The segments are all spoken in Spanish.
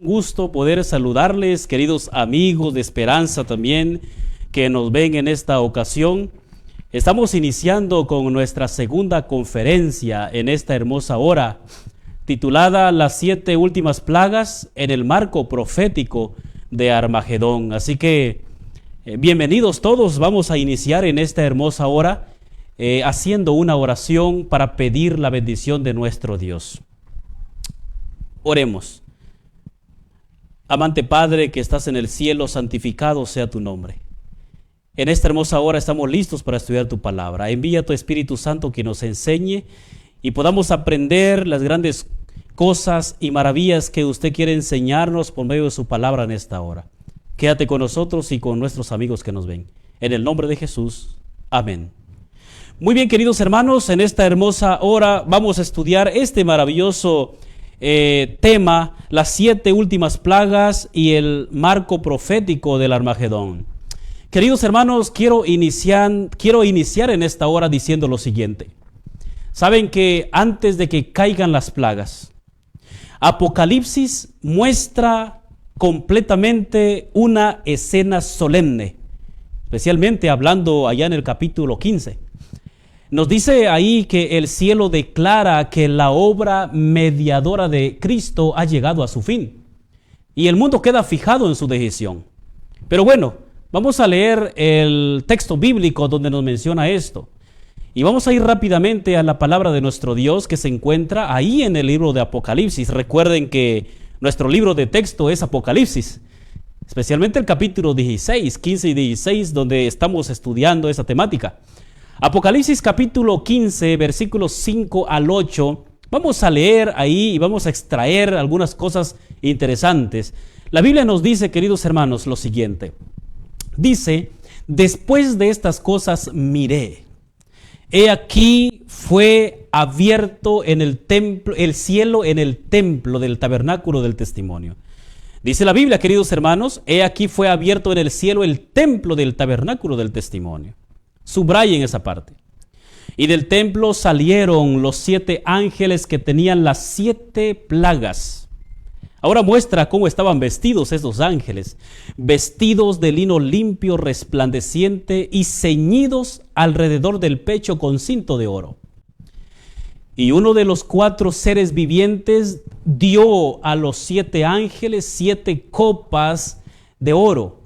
Un gusto poder saludarles, queridos amigos de Esperanza también, que nos ven en esta ocasión. Estamos iniciando con nuestra segunda conferencia en esta hermosa hora, titulada Las 7 últimas plagas en el marco profético de Armagedón. Así que, bienvenidos todos. Vamos a iniciar en esta hermosa hora haciendo una oración para pedir la bendición de nuestro Dios. Oremos. Amante Padre que estás en el cielo, santificado sea tu nombre. En esta hermosa hora estamos listos para estudiar tu palabra. Envía tu Espíritu Santo que nos enseñe y podamos aprender las grandes cosas y maravillas que usted quiere enseñarnos por medio de su palabra en esta hora. Quédate con nosotros y con nuestros amigos que nos ven. En el nombre de Jesús. Amén. Muy bien, queridos hermanos, en esta hermosa hora vamos a estudiar este maravilloso tema, las 7 últimas plagas y el marco profético del Armagedón. Queridos hermanos, quiero iniciar en esta hora diciendo lo siguiente. Saben que antes de que caigan las plagas, Apocalipsis muestra completamente una escena solemne, especialmente hablando allá en el capítulo 15. Nos dice ahí que el cielo declara que la obra mediadora de Cristo ha llegado a su fin y el mundo queda fijado en su decisión. Pero bueno, vamos a leer el texto bíblico donde nos menciona esto y vamos a ir rápidamente a la palabra de nuestro Dios que se encuentra ahí en el libro de Apocalipsis. Recuerden que nuestro libro de texto es Apocalipsis, especialmente el capítulo 16, 15 y 16, donde estamos estudiando esa temática. Apocalipsis capítulo 15, versículos 5 al 8, vamos a leer ahí y vamos a extraer algunas cosas interesantes. La Biblia nos dice, queridos hermanos, lo siguiente. Dice, después de estas cosas miré. He aquí fue abierto en el templo, el cielo en el templo del tabernáculo del testimonio. Dice la Biblia, queridos hermanos, he aquí fue abierto en el cielo el templo del tabernáculo del testimonio. Subrayen esa parte. Y del templo salieron los 7 ángeles que tenían las 7 plagas. Ahora muestra cómo estaban vestidos esos ángeles, vestidos de lino limpio, resplandeciente y ceñidos alrededor del pecho con cinto de oro. Y uno de los 4 seres vivientes dio a los 7 ángeles 7 copas de oro,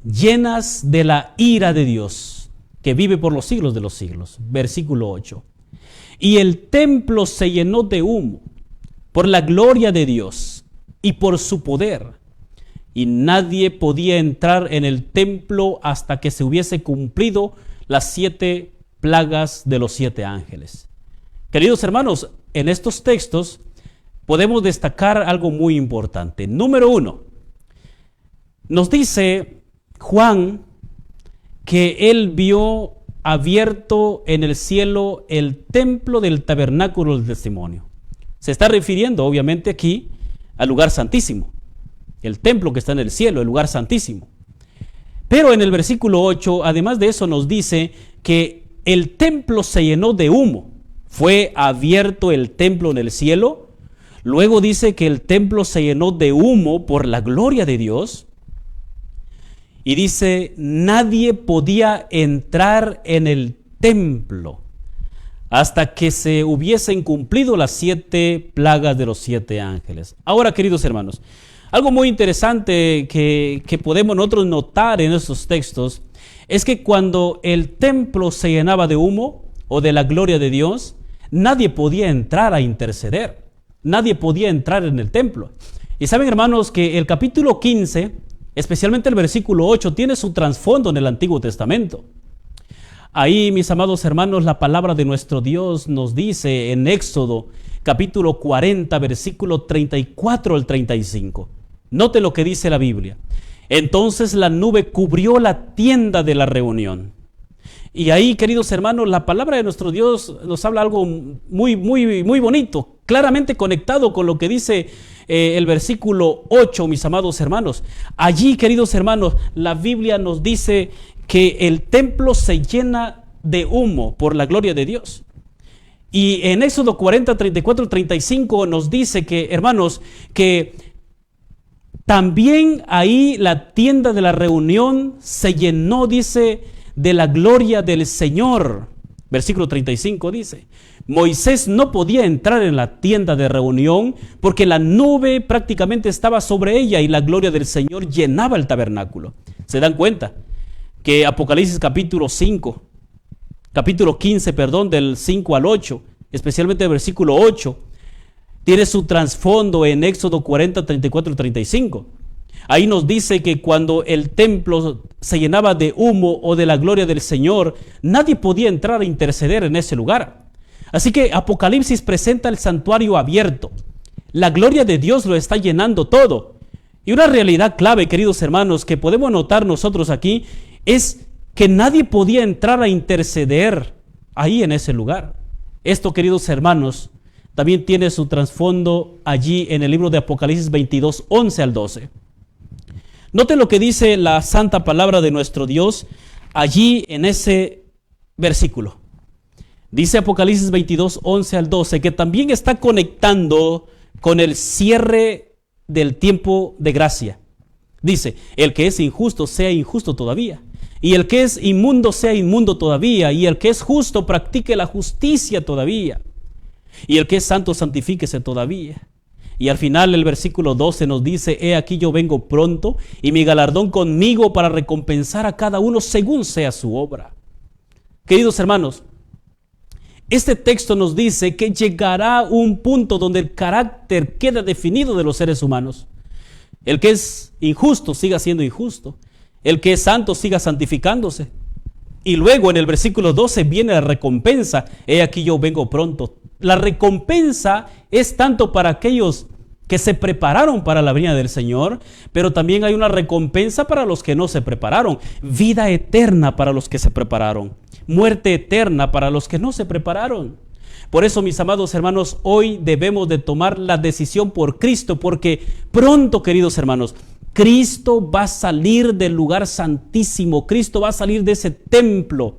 llenas de la ira de Dios, que vive por los siglos de los siglos. Versículo 8. Y el templo se llenó de humo por la gloria de Dios y por su poder. Y nadie podía entrar en el templo hasta que se hubiese cumplido las 7 plagas de los 7 ángeles. Queridos hermanos, en estos textos podemos destacar algo muy importante. Número 1, nos dice Juan que él vio abierto en el cielo el templo del tabernáculo del testimonio. Se está refiriendo obviamente aquí al lugar santísimo, el templo que está en el cielo, el lugar santísimo. Pero en el versículo 8, además de eso, nos dice que el templo se llenó de humo. Fue abierto el templo en el cielo. Luego dice que el templo se llenó de humo por la gloria de Dios. Y dice, nadie podía entrar en el templo hasta que se hubiesen cumplido las 7 plagas de los 7 ángeles. Ahora, queridos hermanos, algo muy interesante que podemos nosotros notar en estos textos es que cuando el templo se llenaba de humo o de la gloria de Dios, nadie podía entrar a interceder. Nadie podía entrar en el templo. Y saben, hermanos, que el capítulo 15... especialmente el versículo 8, tiene su trasfondo en el Antiguo Testamento. Ahí, mis amados hermanos, la palabra de nuestro Dios nos dice en Éxodo, capítulo 40, versículo 34 al 35. Note lo que dice la Biblia. Entonces la nube cubrió la tienda de la reunión. Y ahí, queridos hermanos, la palabra de nuestro Dios nos habla algo muy, muy, muy bonito, claramente conectado con lo que dice el versículo 8, mis amados hermanos. Allí, queridos hermanos, la Biblia nos dice que el templo se llena de humo por la gloria de Dios. Y en Éxodo 40, 34, 35 nos dice que, hermanos, que También ahí la tienda de la reunión se llenó, dice, de la gloria del Señor. Versículo 35 dice, Moisés no podía entrar en la tienda de reunión porque la nube prácticamente estaba sobre ella y la gloria del Señor llenaba el tabernáculo. ¿Se dan cuenta? Que Apocalipsis capítulo 15, del 5 al 8, especialmente el versículo 8, tiene su trasfondo en Éxodo 40, 34 y 35. Ahí nos dice que cuando el templo se llenaba de humo o de la gloria del Señor, nadie podía entrar a interceder en ese lugar. Así que Apocalipsis presenta el santuario abierto. La gloria de Dios lo está llenando todo. Y una realidad clave, queridos hermanos, que podemos notar nosotros aquí, es que nadie podía entrar a interceder ahí en ese lugar. Esto, queridos hermanos, también tiene su trasfondo allí en el libro de Apocalipsis 22, 11 al 12. Noten lo que dice la santa palabra de nuestro Dios allí en ese versículo. Dice Apocalipsis 22, 11 al 12, que también está conectando con el cierre del tiempo de gracia. Dice, el que es injusto sea injusto todavía, y el que es inmundo sea inmundo todavía, y el que es justo practique la justicia todavía, y el que es santo santifíquese todavía. Y al final el versículo 12 nos dice, he aquí yo vengo pronto, y mi galardón conmigo para recompensar a cada uno según sea su obra. Queridos hermanos, este texto nos dice que llegará un punto donde el carácter queda definido de los seres humanos. El que es injusto siga siendo injusto. El que es santo siga santificándose. Y luego en el versículo 12 viene la recompensa. He aquí yo vengo pronto. La recompensa es tanto para aquellos que se prepararon para la venida del Señor, pero también hay una recompensa para los que no se prepararon. Vida eterna para los que se prepararon. Muerte eterna para los que no se prepararon. Por eso, mis amados hermanos, hoy debemos de tomar la decisión por Cristo, porque pronto, queridos hermanos, Cristo va a salir del lugar santísimo. Cristo va a salir de ese templo.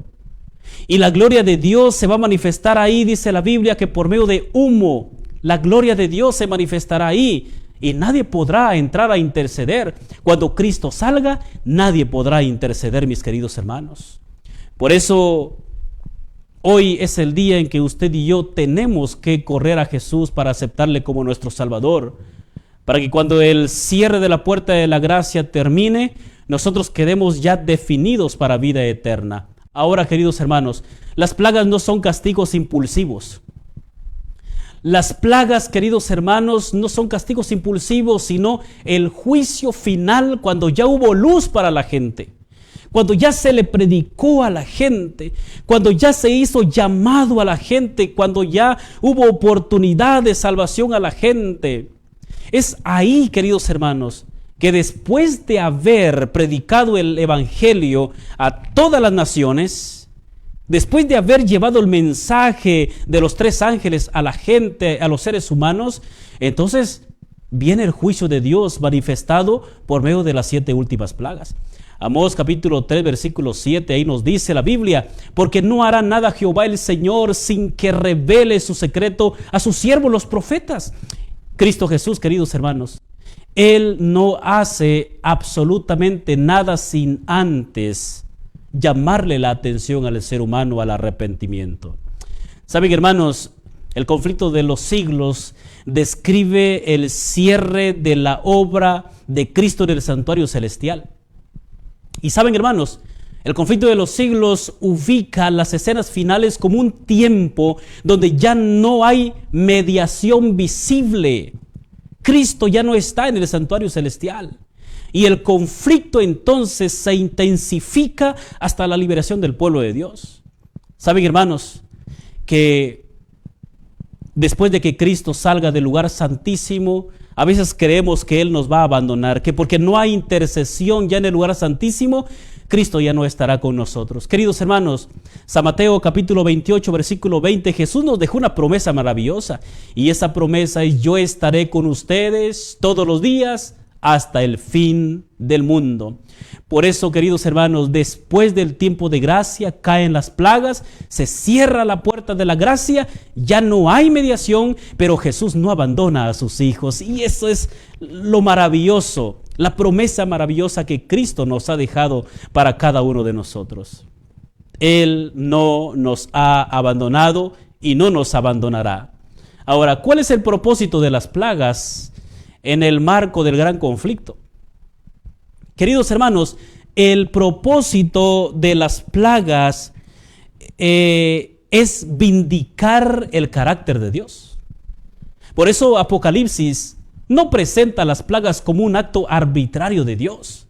Y la gloria de Dios se va a manifestar ahí, dice la Biblia, que por medio de humo, la gloria de Dios se manifestará ahí. Y nadie podrá entrar a interceder. Cuando Cristo salga, nadie podrá interceder, mis queridos hermanos. Por eso, hoy es el día en que usted y yo tenemos que correr a Jesús para aceptarle como nuestro Salvador. Para que cuando el cierre de la puerta de la gracia termine, nosotros quedemos ya definidos para vida eterna. Ahora, queridos hermanos, las plagas no son castigos impulsivos. Las plagas, queridos hermanos, no son castigos impulsivos, sino el juicio final cuando ya hubo luz para la gente. Cuando ya se le predicó a la gente, cuando ya se hizo llamado a la gente, cuando ya hubo oportunidad de salvación a la gente. Es ahí, queridos hermanos, que después de haber predicado el evangelio a todas las naciones, después de haber llevado el mensaje de los 3 ángeles a la gente, a los seres humanos, entonces viene el juicio de Dios manifestado por medio de las 7 últimas plagas. Amós capítulo 3 versículo 7, ahí nos dice la Biblia, porque no hará nada Jehová el Señor sin que revele su secreto a sus siervos los profetas. Cristo Jesús, queridos hermanos, Él no hace absolutamente nada sin antes llamarle la atención al ser humano al arrepentimiento. Saben, hermanos, el conflicto de los siglos describe el cierre de la obra de Cristo en el santuario celestial. Y saben, hermanos, el conflicto de los siglos ubica las escenas finales como un tiempo donde ya no hay mediación visible. Cristo ya no está en el santuario celestial. Y el conflicto entonces se intensifica hasta la liberación del pueblo de Dios. Saben, hermanos, que después de que Cristo salga del lugar santísimo, a veces creemos que Él nos va a abandonar, que porque no hay intercesión ya en el lugar santísimo, Cristo ya no estará con nosotros. Queridos hermanos, San Mateo capítulo 28, versículo 20, Jesús nos dejó una promesa maravillosa. Y esa promesa es: yo estaré con ustedes todos los días hasta el fin del mundo. Por eso, queridos hermanos, después del tiempo de gracia caen las plagas, se cierra la puerta de la gracia, ya no hay mediación, pero Jesús no abandona a sus hijos. Y eso es lo maravilloso, la promesa maravillosa que Cristo nos ha dejado para cada uno de nosotros. Él no nos ha abandonado y no nos abandonará. Ahora, ¿cuál es el propósito de las plagas en el marco del gran conflicto? Queridos hermanos, el propósito de las plagas es vindicar el carácter de Dios. Por eso Apocalipsis no presenta las plagas como un acto arbitrario de Dios,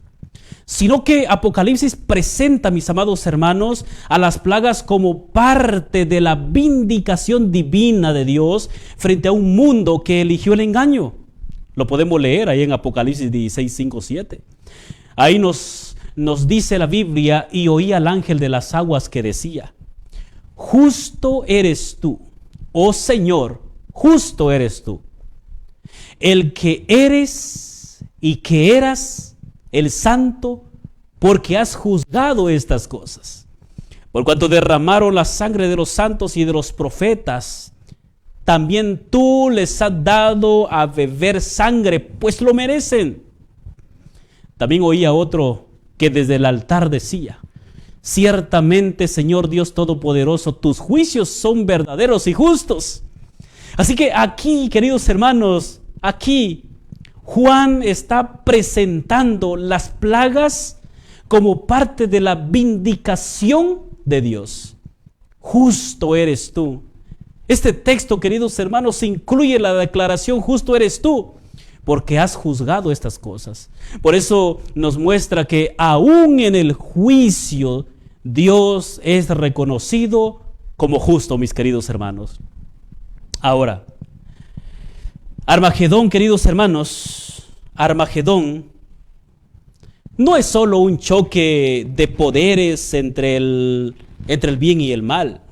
sino que Apocalipsis presenta, mis amados hermanos, a las plagas como parte de la vindicación divina de Dios frente a un mundo que eligió el engaño. Lo podemos leer ahí en Apocalipsis 16, 5, 7. Ahí nos dice la Biblia: y oí al ángel de las aguas que decía: justo eres tú, oh Señor, justo eres tú, el que eres y que eras el santo, porque has juzgado estas cosas. Por cuanto derramaron la sangre de los santos y de los profetas, también tú les has dado a beber sangre, pues lo merecen. También oía otro que desde el altar decía: ciertamente, Señor Dios Todopoderoso, tus juicios son verdaderos y justos. Así que aquí, queridos hermanos, aquí Juan está presentando las plagas como parte de la vindicación de Dios. Justo eres tú. Este texto, queridos hermanos, incluye la declaración: justo eres tú, porque has juzgado estas cosas. Por eso nos muestra que aún en el juicio Dios es reconocido como justo, mis queridos hermanos. Ahora, Armagedón, queridos hermanos, Armagedón no es solo un choque de poderes entre el bien y el mal.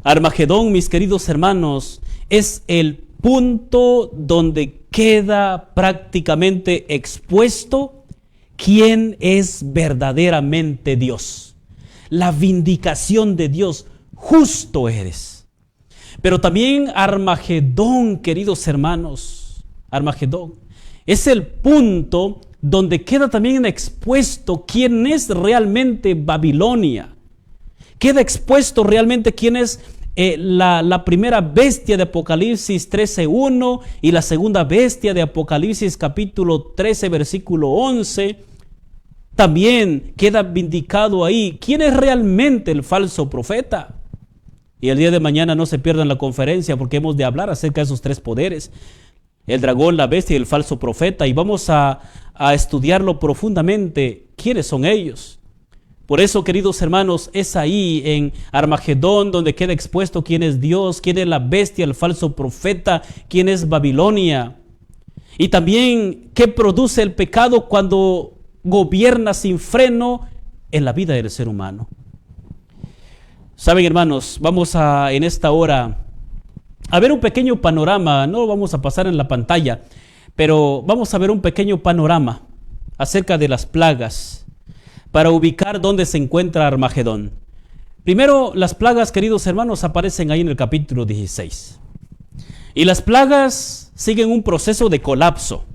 Armagedón, mis queridos hermanos, es el punto donde queda prácticamente expuesto quién es verdaderamente Dios. La vindicación de Dios: justo eres. Pero también Armagedón, queridos hermanos, Armagedón es el punto donde queda también expuesto quién es realmente Babilonia. Queda expuesto realmente quién es la primera bestia de Apocalipsis 13:1 y la segunda bestia de Apocalipsis capítulo 13, versículo 11. También queda vindicado ahí quién es realmente el falso profeta. Y el día de mañana no se pierdan la conferencia, porque hemos de hablar acerca de esos tres poderes: el dragón, la bestia y el falso profeta. Y vamos a estudiarlo profundamente, quiénes son ellos. Por eso, queridos hermanos, es ahí en Armagedón donde queda expuesto quién es Dios, quién es la bestia, el falso profeta, quién es Babilonia. Y también qué produce el pecado cuando gobierna sin freno en la vida del ser humano. Saben, hermanos, vamos en esta hora a ver un pequeño panorama. No lo vamos a pasar en la pantalla, pero vamos a ver un pequeño panorama acerca de las plagas para ubicar dónde se encuentra Armagedón. Primero, las plagas, queridos hermanos, aparecen ahí en el capítulo 16. Y las plagas siguen un proceso de colapso.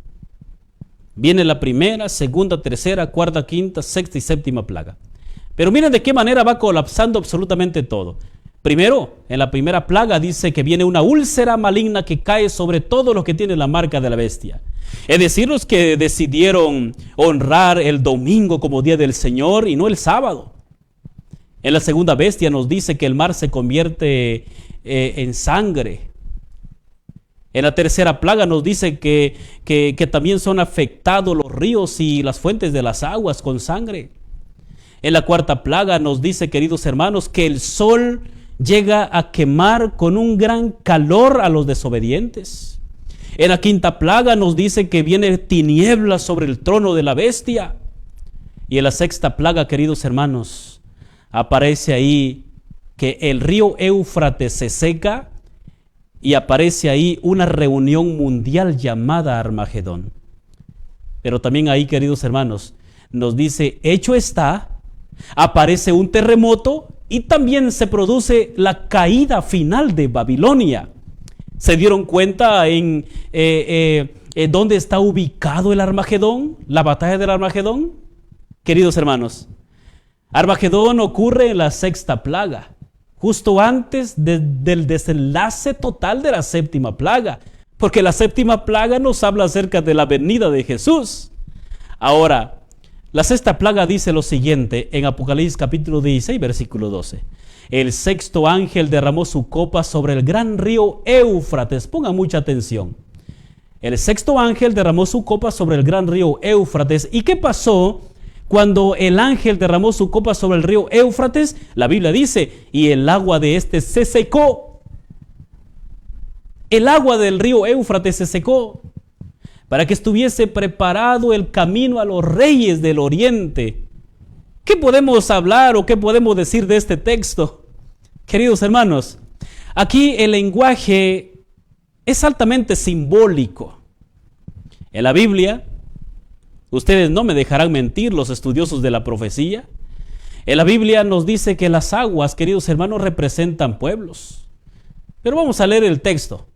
Viene la primera, segunda, tercera, cuarta, quinta, sexta y séptima plaga. Pero miren de qué manera va colapsando absolutamente todo. Primero, en la primera plaga dice que viene una úlcera maligna que cae sobre todo lo que tiene la marca de la bestia. Es decir, los que decidieron honrar el domingo como día del Señor y no el sábado. En la segunda bestia nos dice que el mar se convierte en sangre. En la tercera plaga nos dice que también son afectados los ríos y las fuentes de las aguas con sangre. En la cuarta plaga nos dice, queridos hermanos, que el sol llega a quemar con un gran calor a los desobedientes. En la quinta plaga nos dice que viene tinieblas sobre el trono de la bestia. Y en la sexta plaga, queridos hermanos, aparece ahí que el río Éufrates se seca y aparece ahí una reunión mundial llamada Armagedón. Pero también ahí, queridos hermanos, nos dice, hecho está, aparece un terremoto y también se produce la caída final de Babilonia. ¿Se dieron cuenta en dónde está ubicado el Armagedón, la batalla del Armagedón? Queridos hermanos, Armagedón ocurre en la sexta plaga, justo antes del desenlace total de la séptima plaga, porque la séptima plaga nos habla acerca de la venida de Jesús. Ahora, la sexta plaga dice lo siguiente en Apocalipsis capítulo 16, versículo 12. El sexto ángel derramó su copa sobre el gran río Éufrates. Pongan mucha atención. El sexto ángel derramó su copa sobre el gran río Éufrates. ¿Y qué pasó cuando el ángel derramó su copa sobre el río Éufrates? La Biblia dice, y el agua de este se secó. El agua del río Éufrates se secó para que estuviese preparado el camino a los reyes del oriente. ¿Qué podemos hablar o qué podemos decir de este texto? Queridos hermanos, aquí el lenguaje es altamente simbólico. En la Biblia, ustedes no me dejarán mentir, los estudiosos de la profecía, en la Biblia nos dice que las aguas, queridos hermanos, representan pueblos. Pero vamos a leer el texto.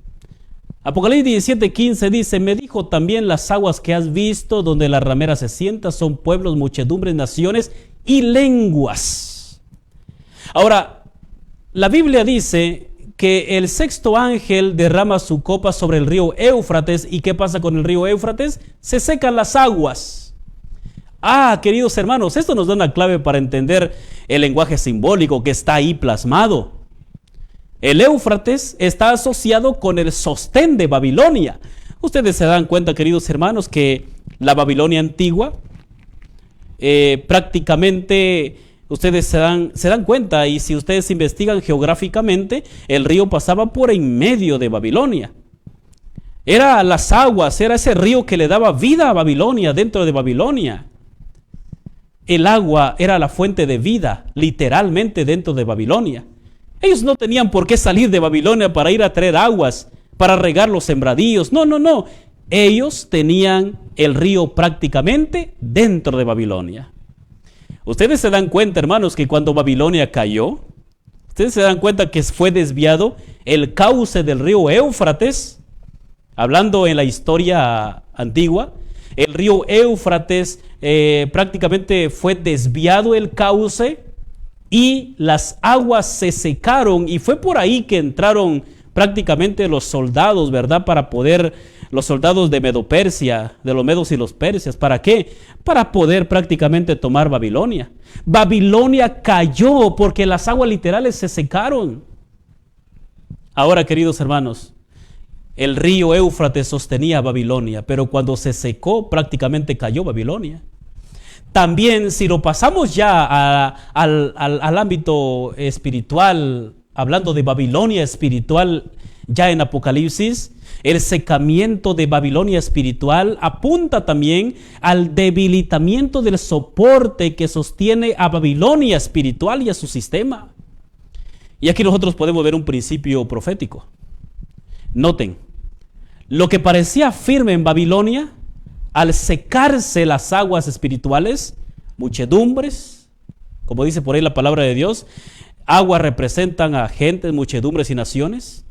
Apocalipsis 17:15 dice, me dijo también, las aguas que has visto donde la ramera se sienta son pueblos, muchedumbres, naciones y lenguas. Ahora, la Biblia dice que el sexto ángel derrama su copa sobre el río Éufrates. ¿Y qué pasa con el río Éufrates? Se secan las aguas. Queridos hermanos, esto nos da una clave para entender el lenguaje simbólico que está ahí plasmado. El Éufrates está asociado con el sostén de Babilonia. Ustedes se dan cuenta, queridos hermanos, que la Babilonia antigua, prácticamente, ustedes se dan cuenta, y si ustedes investigan geográficamente, el río pasaba por en medio de Babilonia. Era las aguas, era ese río que le daba vida a Babilonia, dentro de Babilonia. El agua era la fuente de vida, literalmente dentro de Babilonia. Ellos no tenían por qué salir de Babilonia para ir a traer aguas, para regar los sembradíos. No. Ellos tenían el río prácticamente dentro de Babilonia. Ustedes se dan cuenta, hermanos, que cuando Babilonia cayó, ustedes se dan cuenta que fue desviado el cauce del río Éufrates. Hablando en la historia antigua, el río Éufrates prácticamente fue desviado el cauce, y las aguas se secaron, y fue por ahí que entraron prácticamente los soldados, ¿verdad? Los soldados de Medo-Persia, de los medos y los persias. ¿Para qué? Para poder prácticamente tomar Babilonia. Babilonia cayó porque las aguas literales se secaron. Ahora, queridos hermanos, el río Éufrates sostenía a Babilonia, pero cuando se secó prácticamente cayó Babilonia. También, si lo pasamos ya al ámbito espiritual, hablando de Babilonia espiritual, ya en Apocalipsis, el secamiento de Babilonia espiritual apunta también al debilitamiento del soporte que sostiene a Babilonia espiritual y a su sistema. Y aquí nosotros podemos ver un principio profético. Noten, lo que parecía firme en Babilonia, al secarse las aguas espirituales, muchedumbres, como dice por ahí la palabra de Dios, aguas representan a gentes, muchedumbres y naciones.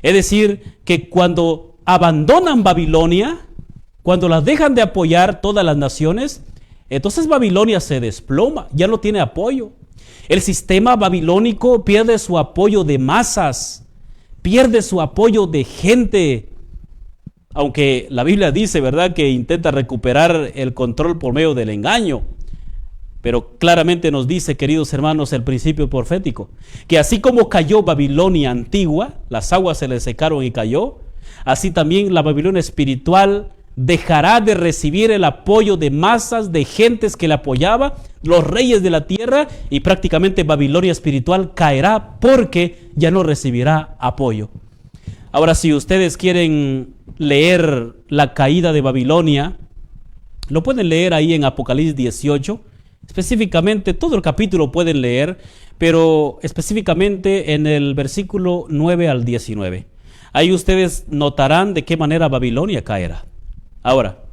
Es decir, que cuando abandonan Babilonia, cuando las dejan de apoyar todas las naciones, entonces Babilonia se desploma, ya no tiene apoyo. El sistema babilónico pierde su apoyo de masas, pierde su apoyo de gente. Aunque la Biblia dice, ¿verdad?, que intenta recuperar el control por medio del engaño. Pero claramente nos dice, queridos hermanos, el principio profético, que así como cayó Babilonia antigua, las aguas se le secaron y cayó, así también la Babilonia espiritual dejará de recibir el apoyo de masas, de gentes que le apoyaba, los reyes de la tierra, y prácticamente Babilonia espiritual caerá porque ya no recibirá apoyo. Ahora, si ustedes quieren leer la caída de Babilonia, lo pueden leer ahí en Apocalipsis 18, específicamente todo el capítulo pueden leer, pero específicamente en el versículo 9 al 19. Ahí ustedes notarán de qué manera Babilonia caerá. Ahora,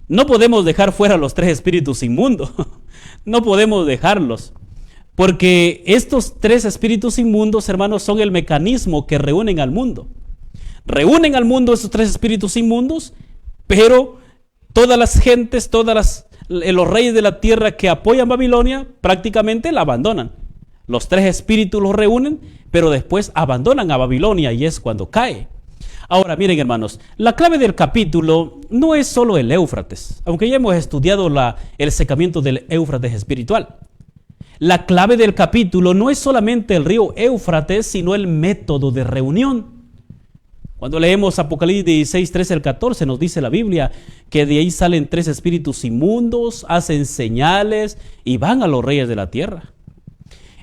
No podemos dejar fuera los tres espíritus inmundos. No podemos dejarlos. Porque estos tres espíritus inmundos, hermanos, son el mecanismo que reúnen al mundo. Reúnen al mundo esos tres espíritus inmundos, pero todas las gentes, los reyes de la tierra que apoyan Babilonia, prácticamente la abandonan. Los tres espíritus los reúnen, pero después abandonan a Babilonia y es cuando cae. Ahora, miren, hermanos, la clave del capítulo no es solo el Éufrates, aunque ya hemos estudiado el secamiento del Éufrates espiritual. La clave del capítulo no es solamente el río Éufrates, sino el método de reunión. Cuando leemos Apocalipsis 16, 13 al 14, nos dice la Biblia que de ahí salen tres espíritus inmundos, hacen señales y van a los reyes de la tierra.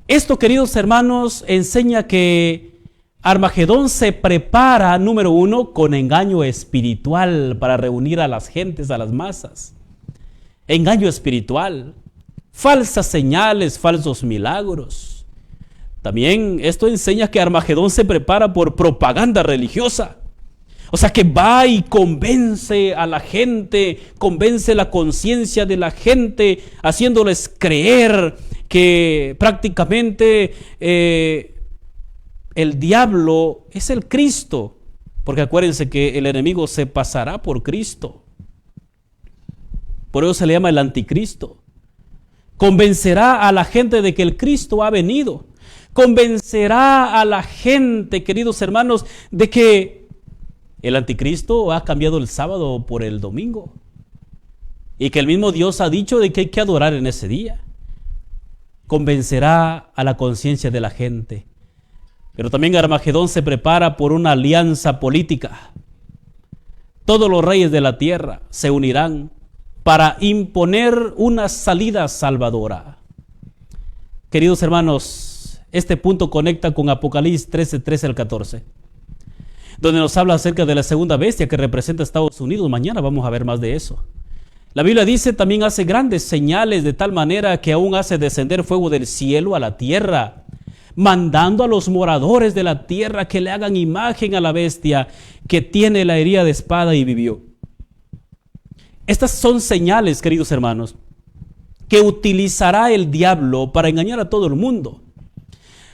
Esto, queridos hermanos, enseña que Armagedón se prepara, número uno, con engaño espiritual para reunir a las gentes, a las masas. Engaño espiritual. Falsas señales, falsos milagros. También esto enseña que Armagedón se prepara por propaganda religiosa. O sea que va y convence a la gente, convence la conciencia de la gente, haciéndoles creer que prácticamente el diablo es el Cristo. Porque acuérdense que el enemigo se pasará por Cristo. Por eso se le llama el anticristo. Convencerá a la gente de que el Cristo ha venido. Convencerá a la gente, queridos hermanos, de que el anticristo ha cambiado el sábado por el domingo. Y que el mismo Dios ha dicho de que hay que adorar en ese día. Convencerá a la conciencia de la gente. Pero también Armagedón se prepara por una alianza política. Todos los reyes de la tierra se unirán para imponer una salida salvadora. Queridos hermanos, este punto conecta con Apocalipsis 13, 13 al 14, donde nos habla acerca de la segunda bestia que representa a Estados Unidos. Mañana vamos a ver más de eso. La Biblia dice, también hace grandes señales de tal manera que aún hace descender fuego del cielo a la tierra, mandando a los moradores de la tierra que le hagan imagen a la bestia que tiene la herida de espada y vivió. Estas son señales, queridos hermanos, que utilizará el diablo para engañar a todo el mundo.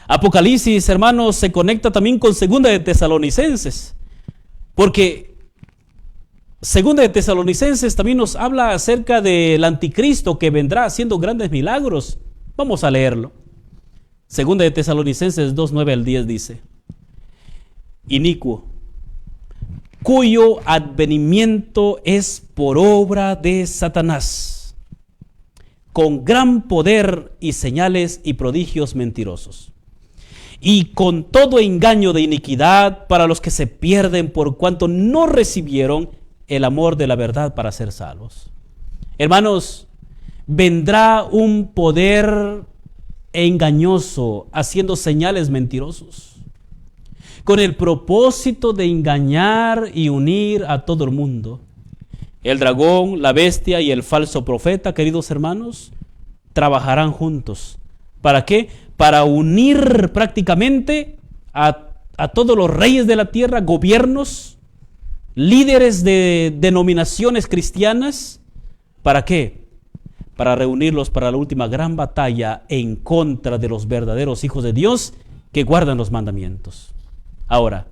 Apocalipsis, hermanos, se conecta también con Segunda de Tesalonicenses, porque Segunda de Tesalonicenses también nos habla acerca del anticristo que vendrá haciendo grandes milagros. Vamos a leerlo. Segunda de Tesalonicenses 2, 9 al 10 dice: inicuo, cuyo advenimiento es por obra de Satanás, con gran poder y señales y prodigios mentirosos, y con todo engaño de iniquidad para los que se pierden por cuanto no recibieron el amor de la verdad para ser salvos. Hermanos, vendrá un poder engañoso haciendo señales mentirosos, con el propósito de engañar y unir a todo el mundo. El dragón, la bestia y el falso profeta, queridos hermanos, trabajarán juntos. ¿Para qué? Para unir prácticamente a todos los reyes de la tierra, gobiernos, líderes de denominaciones cristianas. ¿Para qué? Para reunirlos para la última gran batalla en contra de los verdaderos hijos de Dios que guardan los mandamientos. Ahora,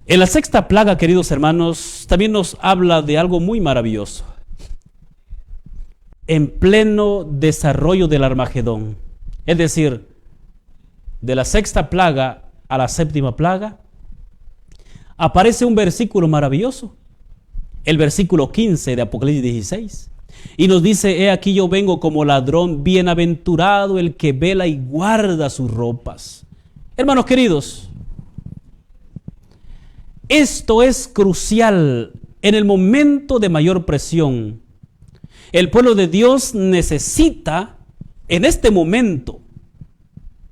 en la sexta plaga, queridos hermanos, también nos habla de algo muy maravilloso. En pleno desarrollo del Armagedón, es decir, de la sexta plaga a la séptima plaga, aparece un versículo maravilloso, el versículo 15 de Apocalipsis 16, y nos dice: he aquí yo vengo como ladrón, bienaventurado el que vela y guarda sus ropas. Hermanos queridos, esto es crucial en el momento de mayor presión. El pueblo de Dios necesita en este momento,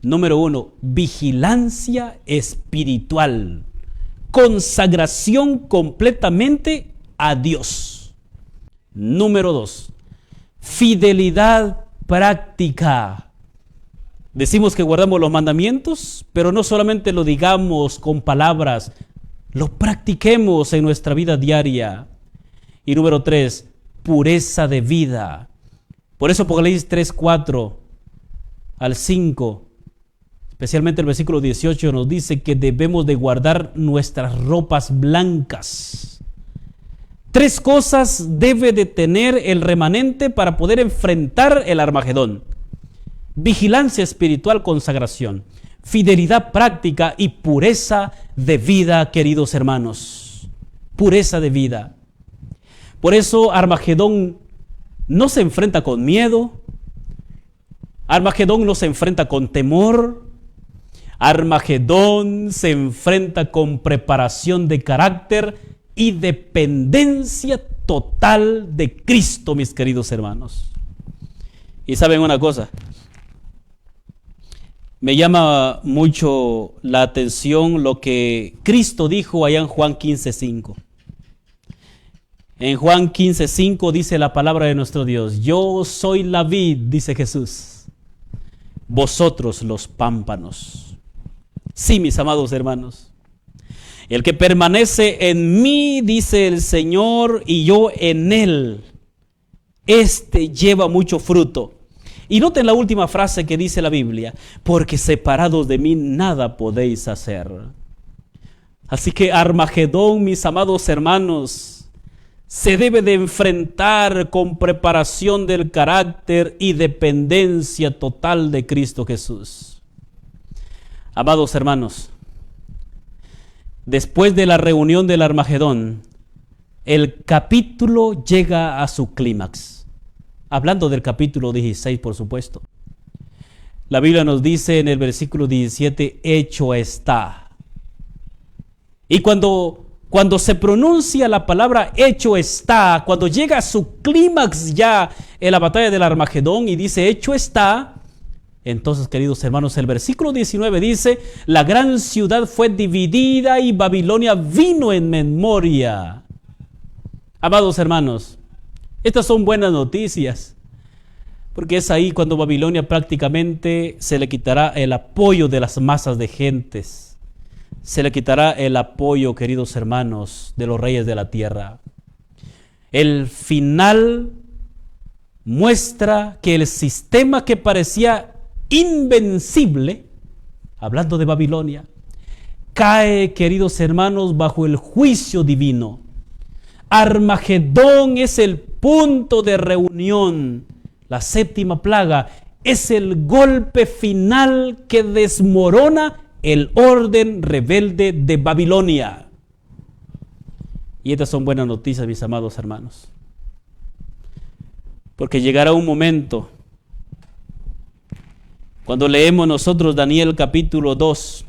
número uno, vigilancia espiritual, consagración completamente a Dios. Número dos, fidelidad práctica. Decimos que guardamos los mandamientos, pero no solamente lo digamos con palabras, lo practiquemos en nuestra vida diaria. Y número 3, pureza de vida. Por eso Apocalipsis 3, 4 al 5, especialmente el versículo 18, nos dice que debemos de guardar nuestras ropas blancas. 3 cosas debe de tener el remanente para poder enfrentar el Armagedón: vigilancia espiritual, consagración, fidelidad práctica y pureza de vida, queridos hermanos. Pureza de vida. Por eso Armagedón no se enfrenta con miedo. Armagedón no se enfrenta con temor. Armagedón se enfrenta con preparación de carácter y dependencia total de Cristo, mis queridos hermanos. Y saben una cosa, me llama mucho la atención lo que Cristo dijo allá en Juan 15:5. En Juan 15:5 dice la palabra de nuestro Dios: yo soy la vid, dice Jesús, vosotros los pámpanos. Sí, mis amados hermanos, el que permanece en mí, dice el Señor, y yo en él, este lleva mucho fruto. Y noten la última frase que dice la Biblia: porque separados de mí nada podéis hacer. Así que Armagedón, mis amados hermanos, se debe de enfrentar con preparación del carácter y dependencia total de Cristo Jesús. Amados hermanos, después de la reunión del Armagedón, el capítulo llega a su clímax. Hablando del capítulo 16, por supuesto. La Biblia nos dice en el versículo 17, hecho está. Y cuando se pronuncia la palabra hecho está, cuando llega a su clímax ya en la batalla del Armagedón y dice hecho está, entonces, queridos hermanos, el versículo 19 dice: la gran ciudad fue dividida y Babilonia vino en memoria. Amados hermanos, estas son buenas noticias, porque es ahí cuando Babilonia prácticamente se le quitará el apoyo de las masas de gentes. Se le quitará el apoyo, queridos hermanos, de los reyes de la tierra. El final muestra que el sistema que parecía invencible, hablando de Babilonia, cae, queridos hermanos, bajo el juicio divino. Armagedón es el punto de reunión. La séptima plaga es el golpe final que desmorona el orden rebelde de Babilonia. Y estas son buenas noticias, mis amados hermanos, porque llegará un momento cuando leemos nosotros Daniel capítulo 2,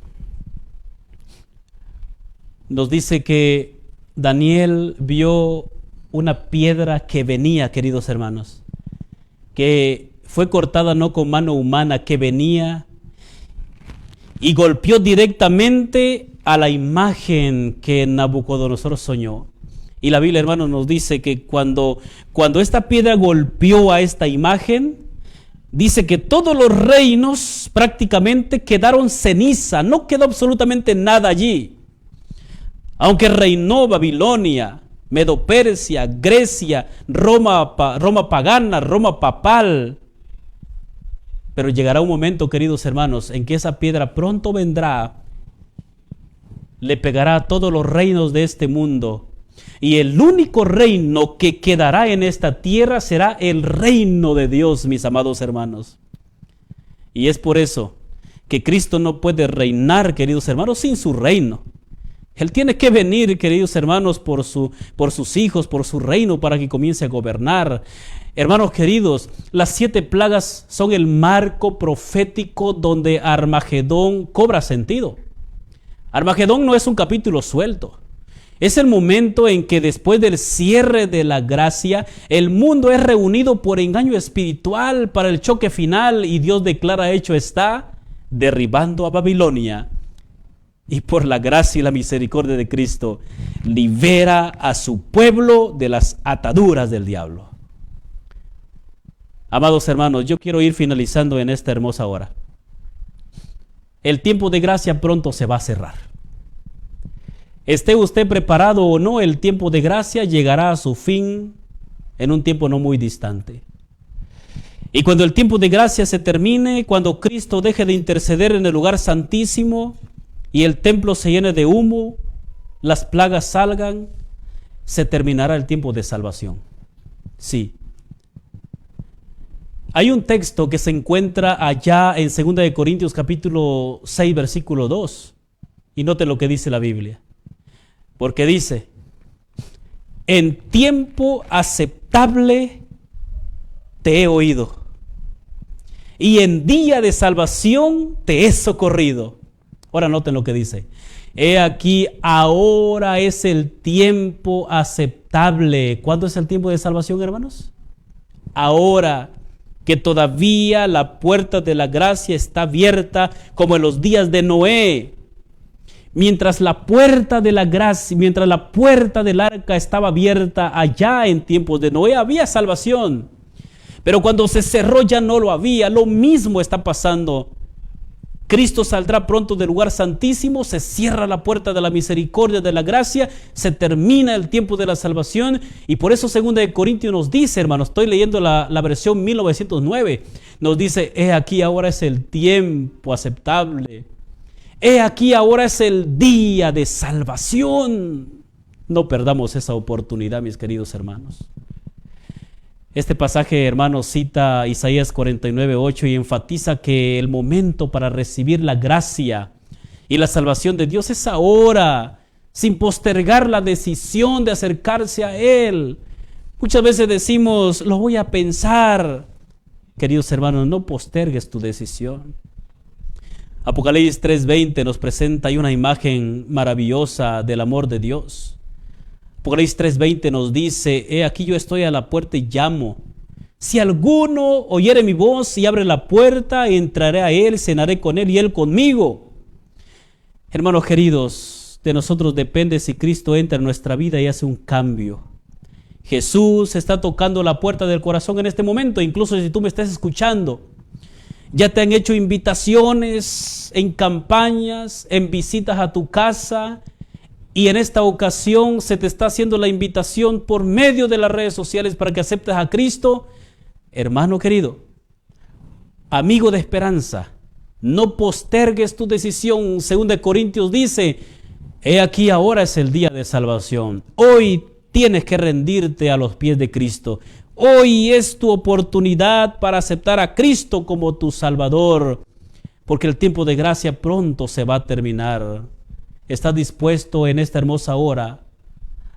nos dice que Daniel vio una piedra que venía, queridos hermanos, que fue cortada no con mano humana, que venía y golpeó directamente a la imagen que Nabucodonosor soñó. Y la Biblia, hermanos, nos dice que cuando esta piedra golpeó a esta imagen, dice que todos los reinos prácticamente quedaron ceniza, no quedó absolutamente nada allí. Aunque reinó Babilonia, Medo-Persia, Grecia, Roma pagana, Roma papal. Pero llegará un momento, queridos hermanos, en que esa piedra pronto vendrá, le pegará a todos los reinos de este mundo. Y el único reino que quedará en esta tierra será el reino de Dios, mis amados hermanos. Y es por eso que Cristo no puede reinar, queridos hermanos, sin su reino. Él tiene que venir, queridos hermanos, por sus hijos, por su reino, para que comience a gobernar. Hermanos queridos, las 7 plagas son el marco profético donde Armagedón cobra sentido. Armagedón no es un capítulo suelto. Es el momento en que después del cierre de la gracia, el mundo es reunido por engaño espiritual para el choque final y Dios declara hecho está, derribando a Babilonia. Y por la gracia y la misericordia de Cristo, libera a su pueblo de las ataduras del diablo. Amados hermanos, yo quiero ir finalizando en esta hermosa hora. El tiempo de gracia pronto se va a cerrar. Esté usted preparado o no, el tiempo de gracia llegará a su fin en un tiempo no muy distante. Y cuando el tiempo de gracia se termine, cuando Cristo deje de interceder en el lugar santísimo y el templo se llene de humo, las plagas salgan, se terminará el tiempo de salvación. Sí. Hay un texto que se encuentra allá en 2 de Corintios capítulo 6 versículo 2. Y note lo que dice la Biblia. Porque dice, en tiempo aceptable te he oído, y en día de salvación te he socorrido. Ahora noten lo que dice. He aquí, ahora es el tiempo aceptable. ¿Cuándo es el tiempo de salvación, hermanos? Ahora que todavía la puerta de la gracia está abierta, como en los días de Noé. Mientras la puerta de la gracia, mientras la puerta del arca estaba abierta allá en tiempos de Noé, había salvación. Pero cuando se cerró ya no lo había. Lo mismo está pasando. Cristo saldrá pronto del lugar santísimo, se cierra la puerta de la misericordia, de la gracia, se termina el tiempo de la salvación. Y por eso 2 de Corintios nos dice, hermanos, estoy leyendo la versión 1909, nos dice, he aquí ahora es el tiempo aceptable. He aquí ahora es el día de salvación. No perdamos esa oportunidad, mis queridos hermanos. Este pasaje, hermanos, cita Isaías 49:8 y enfatiza que el momento para recibir la gracia y la salvación de Dios es ahora, sin postergar la decisión de acercarse a Él. Muchas veces decimos, lo voy a pensar. Queridos hermanos, no postergues tu decisión. Apocalipsis 3:20 nos presenta una imagen maravillosa del amor de Dios. Apocalipsis 3:20 nos dice, he aquí yo estoy a la puerta y llamo. Si alguno oyere mi voz y abre la puerta, entraré a él, cenaré con él y él conmigo. Hermanos queridos, de nosotros depende si Cristo entra en nuestra vida y hace un cambio. Jesús está tocando la puerta del corazón en este momento, incluso si tú me estás escuchando. Ya te han hecho invitaciones en campañas, en visitas a tu casa, y en esta ocasión se te está haciendo la invitación por medio de las redes sociales para que aceptes a Cristo. Hermano querido, amigo de esperanza, no postergues tu decisión. 2 de Corintios dice, he aquí ahora es el día de salvación. Hoy tienes que rendirte a los pies de Cristo. Hoy es tu oportunidad para aceptar a Cristo como tu Salvador, porque el tiempo de gracia pronto se va a terminar. ¿Estás dispuesto en esta hermosa hora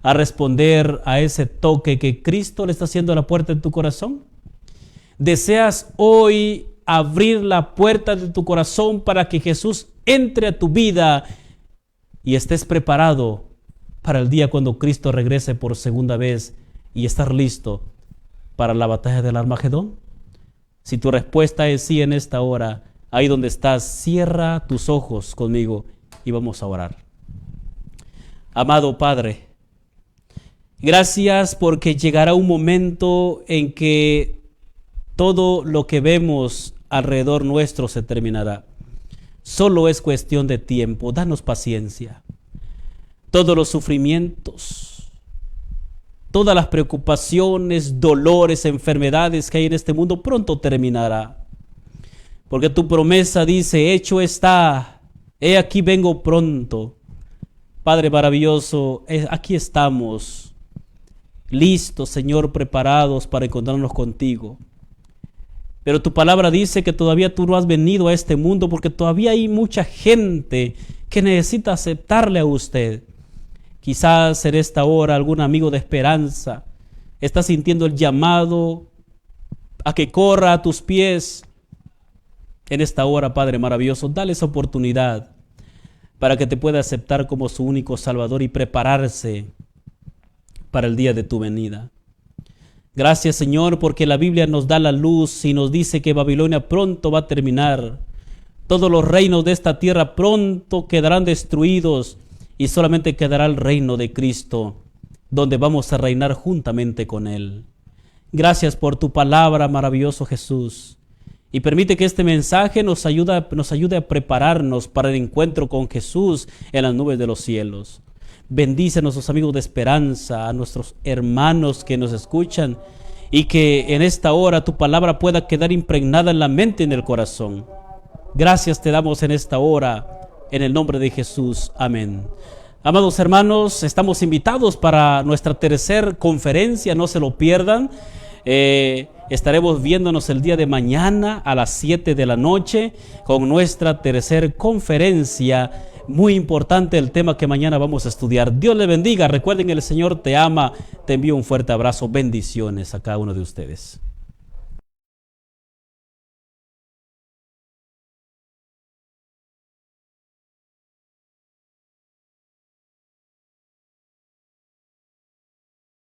a responder a ese toque que Cristo le está haciendo a la puerta de tu corazón? ¿Deseas hoy abrir la puerta de tu corazón para que Jesús entre a tu vida y estés preparado para el día cuando Cristo regrese por segunda vez y estar listo para la batalla del Armagedón? Si tu respuesta es sí en esta hora, ahí donde estás, cierra tus ojos conmigo y vamos a orar. Amado Padre, gracias porque llegará un momento en que todo lo que vemos alrededor nuestro se terminará. Solo es cuestión de tiempo. Danos paciencia. Todos los sufrimientos, todas las preocupaciones, dolores, enfermedades que hay en este mundo pronto terminará. Porque tu promesa dice, hecho está, he aquí vengo pronto. Padre maravilloso, aquí estamos, listos, Señor, preparados para encontrarnos contigo. Pero tu palabra dice que todavía tú no has venido a este mundo porque todavía hay mucha gente que necesita aceptarle a usted. Quizás en esta hora algún amigo de esperanza está sintiendo el llamado a que corra a tus pies. En esta hora, Padre maravilloso, dale esa oportunidad para que te pueda aceptar como su único Salvador y prepararse para el día de tu venida. Gracias, Señor, porque la Biblia nos da la luz y nos dice que Babilonia pronto va a terminar. Todos los reinos de esta tierra pronto quedarán destruidos y solamente quedará el reino de Cristo, donde vamos a reinar juntamente con Él. Gracias por tu palabra, maravilloso Jesús. Y permite que este mensaje nos ayude a prepararnos para el encuentro con Jesús en las nubes de los cielos. Bendice a nuestros amigos de Esperanza, a nuestros hermanos que nos escuchan, y que en esta hora tu palabra pueda quedar impregnada en la mente y en el corazón. Gracias te damos en esta hora, en el nombre de Jesús. Amén. Amados hermanos, estamos invitados para nuestra tercera conferencia, no se lo pierdan. Estaremos viéndonos el día de mañana a las 7 de la noche con nuestra tercera conferencia. Muy importante el tema que mañana vamos a estudiar. Dios le bendiga. Recuerden, el Señor te ama. Te envío un fuerte abrazo. Bendiciones a cada uno de ustedes.